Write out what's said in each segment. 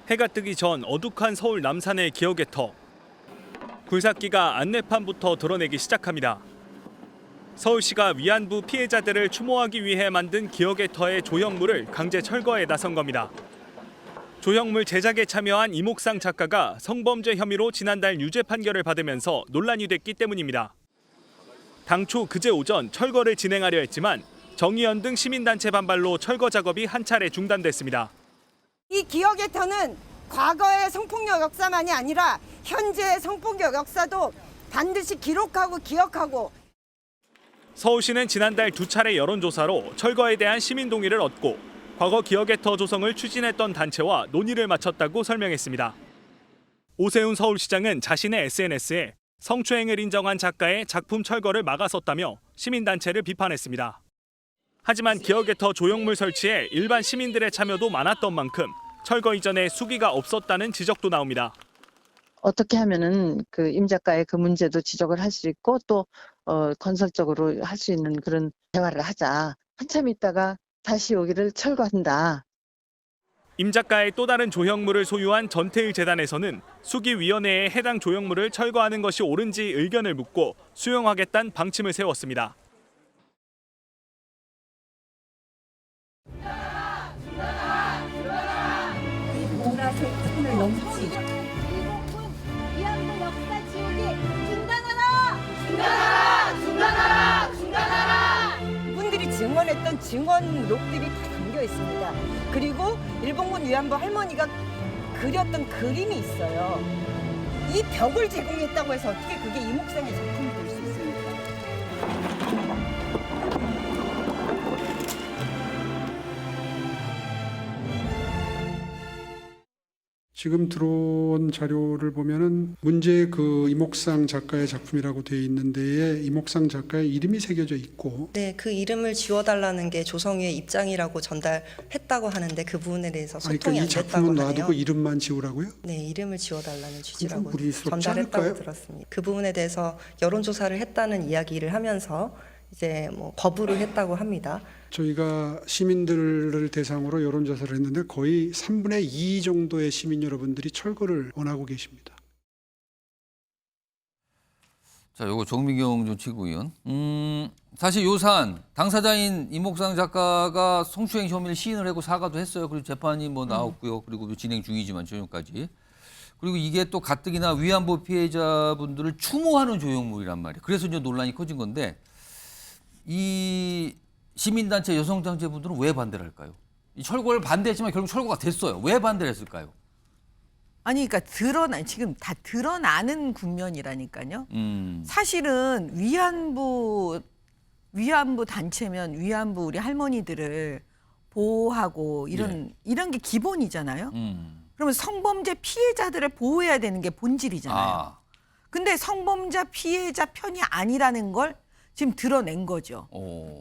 해가 뜨기 전 어둑한 서울 남산의 기억의 터. 굴삭기가 안내판부터 드러내기 시작합니다. 서울시가 위안부 피해자들을 추모하기 위해 만든 기억의 터의 조형물을 강제 철거에 나선 겁니다. 조형물 제작에 참여한 이목상 작가가 성범죄 혐의로 지난달 유죄 판결을 받으면서 논란이 됐기 때문입니다. 당초 그제 오전 철거를 진행하려 했지만 정의연 등 시민단체 반발로 철거 작업이 한 차례 중단됐습니다. 이 기억의 터는 과거의 성폭력 역사만이 아니라 현재의 성폭력 역사도 반드시 기록하고 기억하고. 서울시는 지난달 두 차례 여론조사로 철거에 대한 시민 동의를 얻고 과거 기억의 터 조성을 추진했던 단체와 논의를 마쳤다고 설명했습니다. 오세훈 서울시장은 자신의 SNS에 성추행을 인정한 작가의 작품 철거를 막아섰다며 시민단체를 비판했습니다. 하지만 기억의 터 조형물 설치에 일반 시민들의 참여도 많았던 만큼 철거 이전에 수기가 없었다는 지적도 나옵니다. 어떻게 하면은 그 임 작가의 그 문제도 지적을 할 수 있고 또 건설적으로 할 수 있는 그런 대화를 하자. 한참 있다가 다시 여기를 철거한다. 임 작가의 또 다른 조형물을 소유한 전태일 재단에서는 수기위원회에 해당 조형물을 철거하는 것이 옳은지 의견을 묻고 수용하겠다는 방침을 세웠습니다. 위안부 역사 지우기 중단하라! 중단하라! 중단하라! 중단하라! 분들이 증언했던 증언록들이 다 담겨 있습니다. 그리고 일본군 위안부 할머니가 그렸던 그림이 있어요. 이 벽을 제공했다고 해서 어떻게 그게 이목상의 작품이 될 수 있습니까? 지금 들어온 자료를 보면은 문제 그 이목상 작가의 작품이라고 되어 있는 데에 이목상 작가의 이름이 새겨져 있고, 네, 그 이름을 지워달라는 게 조성위의 입장이라고 전달했다고 하는데 그 부분에 대해서 소통이 그러니까 이 안 됐다고 작품은 하네요. 놔두고 이름만 지우라고요? 네, 이름을 지워달라는 취지라고 그건 무리스럽지 전달했다고 않을까요? 들었습니다. 그 부분에 대해서 여론조사를 했다는 이야기를 하면서 이제 뭐 거부를 했다고 합니다. 저희가 시민들을 대상으로 여론조사를 했는데 거의 3분의 2 정도의 시민 여러분들이 철거를 원하고 계십니다. 자, 요거 정미경 전 최고위원. 사실 요 사안 당사자인 이목상 작가가 성추행 혐의를 시인을 하고 사과도 했어요. 그리고 재판이 뭐 나왔고요. 그리고 진행 중이지만 조용까지. 그리고 이게 또 가뜩이나 위안부 피해자분들을 추모하는 조형물이란 말이에요. 그래서 이제 논란이 커진 건데 이 시민단체 여성단체분들은 왜 반대를 할까요? 이 철거를 반대했지만 결국 철거가 됐어요. 왜 반대를 했을까요? 아니, 그러니까 지금 다 드러나는 국면이라니까요. 사실은 위안부 단체면 위안부 우리 할머니들을 보호하고 이런 게 기본이잖아요. 그러면 성범죄 피해자들을 보호해야 되는 게 본질이잖아요. 근데 성범죄 피해자 편이 아니라는 걸 지금 드러낸 거죠.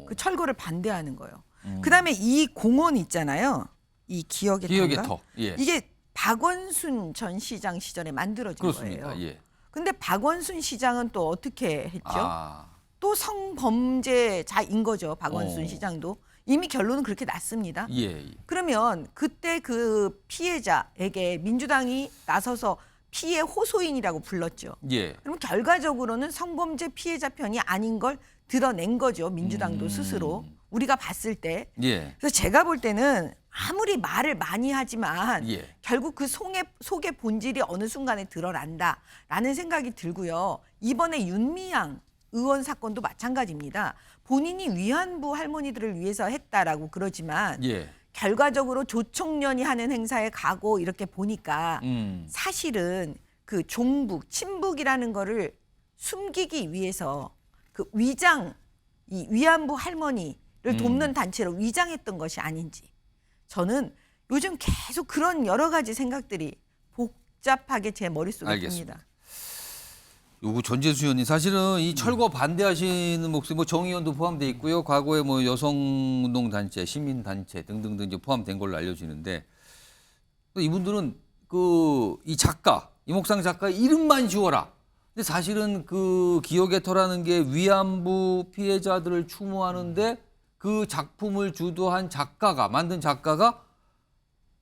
그 철거를 반대하는 거예요. 그다음에 이 공원 있잖아요. 이 기억의 터. 예. 이게 박원순 전 시장 시절에 만들어진 그렇습니다. 거예요. 예. 근데 박원순 시장은 또 어떻게 했죠? 또 성범죄자인 거죠. 박원순 시장도. 이미 결론은 그렇게 났습니다. 예. 그러면 그때 그 피해자에게 민주당이 나서서 피해 호소인이라고 불렀죠. 예. 그럼 결과적으로는 성범죄 피해자 편이 아닌 걸 드러낸 거죠. 민주당도 스스로. 우리가 봤을 때. 예. 그래서 제가 볼 때는 아무리 말을 많이 하지만 예. 결국 그 속의 본질이 어느 순간에 드러난다라는 생각이 들고요. 이번에 윤미향 의원 사건도 마찬가지입니다. 본인이 위안부 할머니들을 위해서 했다라고 그러지만 예. 결과적으로 조총련이 하는 행사에 가고 이렇게 보니까 사실은 그 종북, 친북이라는 거를 숨기기 위해서 그 이 위안부 할머니를 돕는 단체로 위장했던 것이 아닌지. 저는 요즘 계속 그런 여러 가지 생각들이 복잡하게 제 머릿속에 알겠습니다. 듭니다. 요거 전재수 의원님 사실은 이 철거 반대하시는 목소리 뭐 정의원도 포함돼 있고요. 과거에 뭐 여성운동단체, 시민단체 등등등 이제 포함된 걸로 알려지는데 이분들은 그 이 작가 이목상 작가 이름만 지워라. 근데 사실은 그 기억의 터라는 게 위안부 피해자들을 추모하는데 그 작품을 주도한 만든 작가가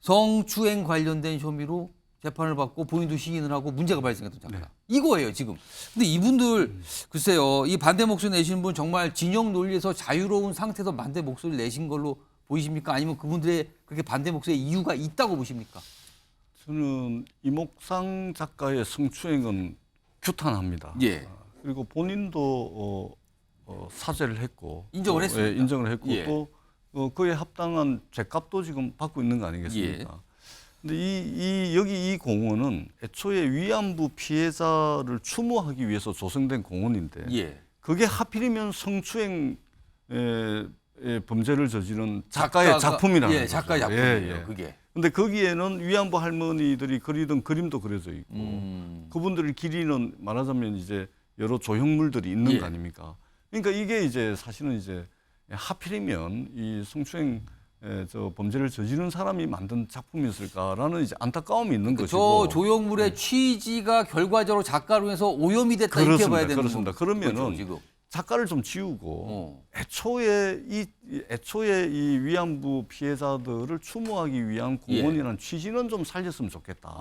성추행 관련된 혐의로 재판을 받고 본인도 시인을 하고 문제가 발생했던 작가. 이거예요 지금. 근데 이분들 글쎄요, 이 반대 목소리 내시는 분 정말 진영 논리에서 자유로운 상태에서 반대 목소리 내신 걸로 보이십니까? 아니면 그분들의 그렇게 반대 목소리에 이유가 있다고 보십니까? 저는 이목상 작가의 성추행은 규탄합니다. 예. 그리고 본인도 사죄를 했고 인정을 했습니다. 예, 인정을 했고 예. 또 그에 합당한 죄값도 지금 받고 있는 거 아니겠습니까? 근데 여기 이 공원은 애초에 위안부 피해자를 추모하기 위해서 조성된 공원인데 예. 그게 하필이면 성추행 범죄를 저지른 작가의 작품이라는 거죠. 작가의 작품이에요. 그게. 근데 거기에는 위안부 할머니들이 그리던 그림도 그려져 있고 그분들을 기리는 말하자면 이제 여러 조형물들이 있는 거 아닙니까? 그러니까 이게 이제 사실은 이제 하필이면 이 성추행 저 범죄를 저지른 사람이 만든 작품이었을까라는 이제 안타까움이 있는 것이고. 저 조형물의 취지가 결과적으로 작가로 해서 오염이 됐다 이렇게 봐야 되는 그렇습니다. 그러면은 거죠, 지금. 작가를 좀 지우고 애초에 이 위안부 피해자들을 추모하기 위한 공원이라는 취지는 좀 살렸으면 좋겠다.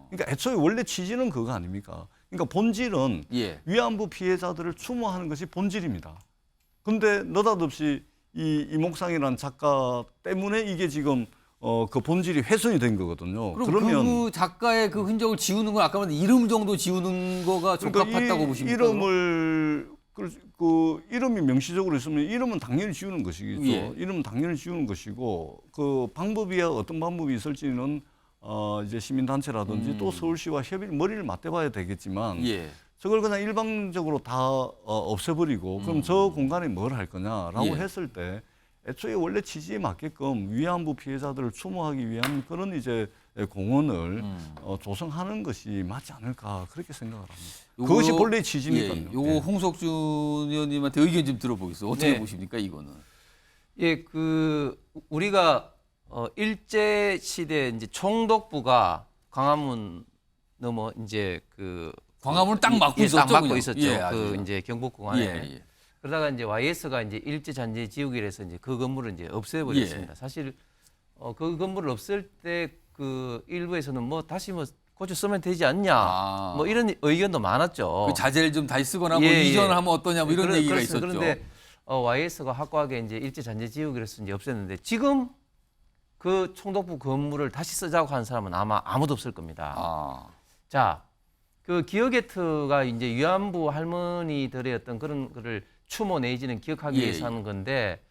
그러니까 애초에 원래 취지는 그거 아닙니까? 그러니까 본질은 위안부 피해자들을 추모하는 것이 본질입니다. 근데 느닷없이 이 이목상이라는 작가 때문에 이게 지금 그 본질이 훼손이 된 거거든요. 그러면 그 작가의 그 흔적을 지우는 건 아까 말한 이름 정도 지우는 거가 적합하다고 보십니까? 이름을 그 이름이 명시적으로 있으면 이름은 당연히 지우는 것이겠죠. 이름은 당연히 지우는 것이고 그 방법이야 어떤 방법이 있을지는 이제 시민단체라든지 또 서울시와 머리를 맞대봐야 되겠지만 저걸 그냥 일방적으로 다 없애버리고 그럼 저 공간에 뭘 할 거냐라고 했을 때 애초에 원래 취지에 맞게끔 위안부 피해자들을 추모하기 위한 그런 이제 공원을 조성하는 것이 맞지 않을까 그렇게 생각을 합니다. 그것이 본래 취지니까요. 요거 홍석준 의원님한테 의견 좀 들어보겠습니다. 어떻게 보십니까 이거는? 예, 우리가 일제 시대 이제 총독부가 광화문 넘어 이제 광화문을 딱 막고 있었죠. 딱 막고 있었죠. 예, 이제 경복궁안에. 그러다가 이제 YS가 이제 일제 잔재 지우기에서 이제 그 건물을 이제 없애버렸습니다. 사실 그 건물을 없앨 때 그 일부에서는 뭐 다시 뭐 고쳐 쓰면 되지 않냐, 뭐 이런 의견도 많았죠. 그 자재를 좀 다시 쓰거나 뭐 이전을 하면 어떠냐 뭐 이런 얘기가 있었죠. 그런데 YS가 확고하게 이제 일제 잔재 지우기로서 이제 없앴는데 지금 그 총독부 건물을 다시 쓰자고 하는 사람은 아마 아무도 없을 겁니다. 자, 그 기억에트가 이제 위안부 할머니들의 어떤 그런 거를 추모 내지는 기억하기 위해서 하는 건데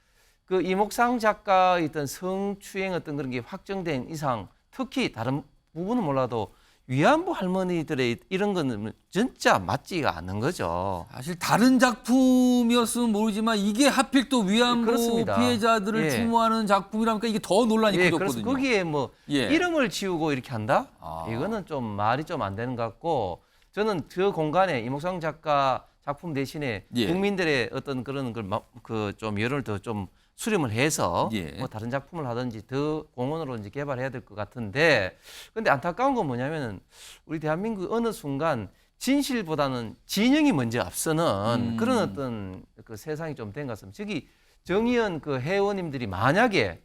그 이목상 작가의 어떤 성추행 어떤 그런 게 확정된 이상 특히 다른 부분은 몰라도 위안부 할머니들의 이런 거는 진짜 맞지가 않는 거죠. 사실 다른 작품이었으면 모르지만 이게 하필 또 위안부 그렇습니다. 피해자들을 추모하는 작품이라니까 이게 더 논란이 커졌거든요. 그래서 거기에 뭐 이름을 지우고 이렇게 한다? 이거는 좀 말이 좀 안 되는 것 같고 저는 저 공간에 이목상 작가 작품 대신에 국민들의 어떤 그런 걸 좀 여론을 더 좀 수렴을 해서 뭐 다른 작품을 하든지 더 공원으로 이제 개발해야 될 것 같은데 근데 안타까운 건 뭐냐면은 우리 대한민국 어느 순간 진실보다는 진영이 먼저 앞서는 그런 어떤 그 세상이 좀 된 것 같습니다. 저기 정의연 그 회원님들이 만약에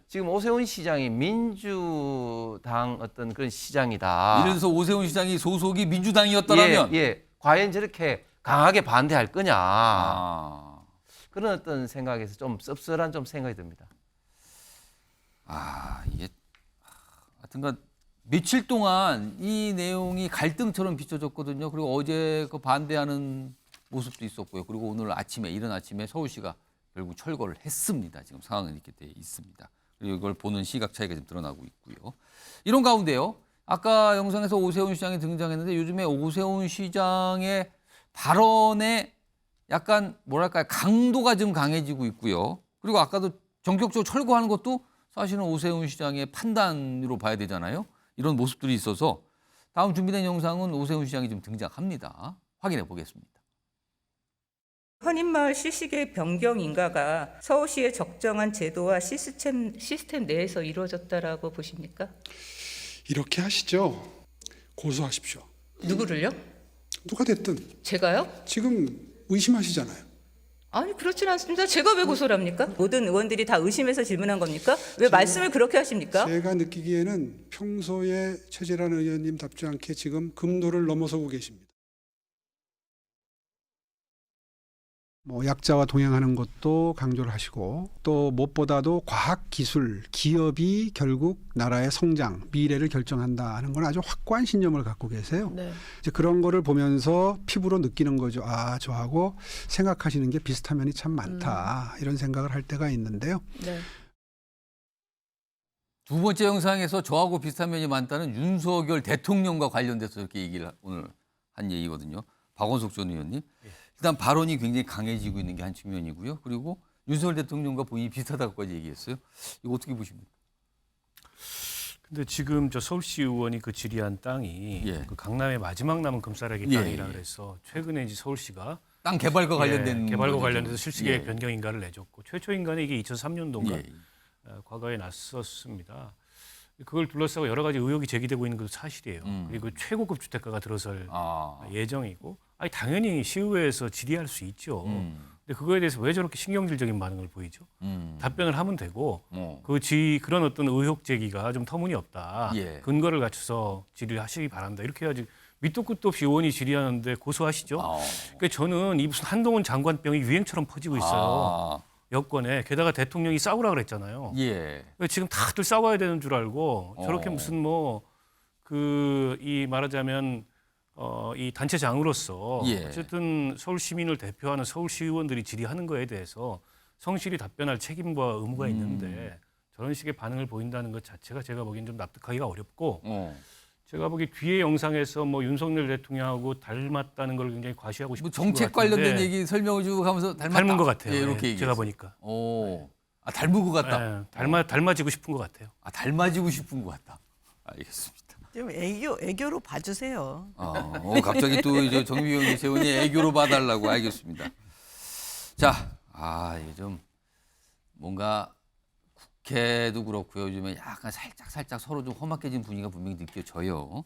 지금 오세훈 시장이 민주당 어떤 그런 시장이다. 이래서 오세훈 시장이 소속이 민주당이었다면 과연 저렇게 강하게 반대할 거냐. 그런 어떤 생각에서 좀 씁쓸한 좀 생각이 듭니다. 이게 하여튼간 며칠 동안 이 내용이 갈등처럼 비춰졌거든요. 그리고 어제 그 반대하는 모습도 있었고요. 그리고 오늘 아침에 이른 아침에 서울시가 결국 철거를 했습니다. 지금 상황은 이렇게 돼 있습니다. 그리고 이걸 보는 시각 차이가 좀 드러나고 있고요. 이런 가운데요. 아까 영상에서 오세훈 시장이 등장했는데 요즘에 오세훈 시장의 발언에 약간 뭐랄까요 강도가 좀 강해지고 있고요. 그리고 아까도 전격적으로 철거하는 것도 사실은 오세훈 시장의 판단으로 봐야 되잖아요. 이런 모습들이 있어서 다음 준비된 영상은 오세훈 시장이 좀 등장합니다. 확인해 보겠습니다. 헌인마을 시식의 변경 인가가 서울시의 적정한 제도와 시스템 내에서 이루어졌다라고 보십니까? 이렇게 하시죠. 고소하십시오. 누구를요? 누가 됐든. 제가요? 지금 의심하시잖아요. 아니 그렇진 않습니다. 제가 왜 고소를 합니까? 모든 의원들이 다 의심해서 질문한 겁니까? 왜 말씀을 그렇게 하십니까? 제가 느끼기에는 평소에 최재란 의원님 답지 않게 지금 금도를 넘어서고 계십니다. 뭐 약자와 동행하는 것도 강조를 하시고 또 무엇보다도 과학 기술 기업이 결국 나라의 성장 미래를 결정한다 하는 건 아주 확고한 신념을 갖고 계세요. 네. 이제 그런 거를 보면서 피부로 느끼는 거죠. 아, 저하고 생각하시는 게 비슷한 면이 참 많다. 이런 생각을 할 때가 있는데요. 네. 두 번째 영상에서 저하고 비슷한 면이 많다는 윤석열 대통령과 관련돼서 이렇게 얘기를 오늘 한 얘기거든요. 박원석 전 의원님. 일단 발언이 굉장히 강해지고 있는 게 한 측면이고요. 그리고 윤석열 대통령과 본인이 비슷하다고까지 얘기했어요. 이거 어떻게 보십니까? 근데 지금 저 서울시 의원이 그 질의한 땅이 예. 그 강남의 마지막 남은 금싸라기 예, 땅이라 예. 그래서 최근에 이제 서울시가 땅 개발과 관련된 개발과 거죠. 관련돼서 실시계획 예. 변경 인가를 내줬고 최초 인가는 이게 2003년도인가 예. 과거에 났었습니다. 그걸 둘러싸고 여러 가지 의혹이 제기되고 있는 것도 사실이에요. 그리고 최고급 주택가가 들어설 예정이고, 아니 당연히 시의회에서 질의할 수 있죠. 근데 그거에 대해서 왜 저렇게 신경질적인 반응을 보이죠? 답변을 하면 되고 그런 어떤 의혹 제기가 좀 터무니없다. 예. 근거를 갖춰서 질의를 하시기 바란다. 이렇게 해야지 밑도 끝도 없이 의원이 질의하는데 고소하시죠? 그러니까 저는 이 무슨 한동훈 장관병이 유행처럼 퍼지고 있어요. 여권에. 게다가 대통령이 싸우라 그랬잖아요. 예. 그러니까 지금 다들 싸워야 되는 줄 알고 저렇게 무슨 이 말하자면 이 단체장으로서 예. 어쨌든 서울 시민을 대표하는 서울시의원들이 질의하는 거에 대해서 성실히 답변할 책임과 의무가 있는데 저런 식의 반응을 보인다는 것 자체가 제가 보기엔 좀 납득하기가 어렵고 제가 보기 뒤에 영상에서 윤석열 대통령하고 닮았다는 걸 굉장히 과시하고 싶은 정책 관련된 얘기 설명을 주고 가면서 닮은 것 같아요. 예, 이렇게 예, 제가 보니까. 닮은 것 같다. 닮아지고 싶은 것 같아요. 닮아지고 싶은 것 같다. 알겠습니다. 좀 애교로 봐주세요. 갑자기 또 이제 정미경 세훈이 애교로 봐달라고. 알겠습니다. 자, 이게 좀 뭔가 국회도 그렇고요. 요즘에 약간 살짝 서로 좀 험악해진 분위기가 분명히 느껴져요.